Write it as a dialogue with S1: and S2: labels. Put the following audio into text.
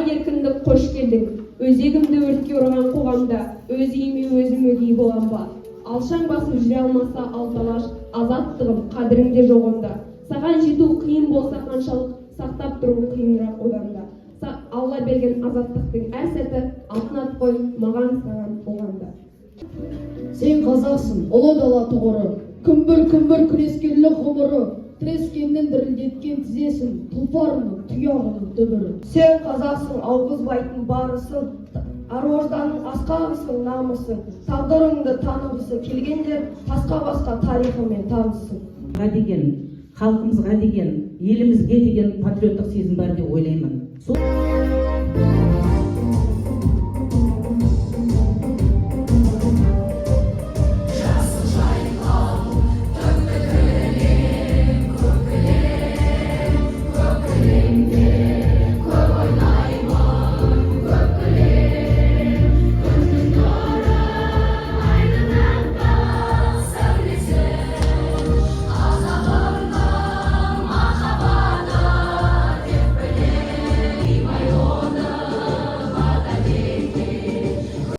S1: Еркіндік қош келдің, өзегімді өртке ұрған қоғамда, өз үйіме өзім өгей болам ба? Алшаң басып жүре алмаса алталаш, азаттығым қадіріңде жоқ онда. Саған жету қиын болса қаншалық, сақтап тұру қиынырақ одан да. Алла берген азаттықтың әр сәті алтын ат қой, маған саған болғанда.
S2: Сен қазақсың, ұлы дала тұғыры, күмбір күрескерлік ғұмыры, тірескеннен дірілдеткен тізесін, тұлпарының, тұяғының дүбірі.
S3: Сен қазақсың, ауғызбайтын барысың, ар-ожданның асқағысың, намысың, тағдырыңды танығысы келгендер тасқа басқа тарихымен танысың.
S4: Деген, халқымызға деген, елімізге деген патриоттық сезім бар деп ойлаймын.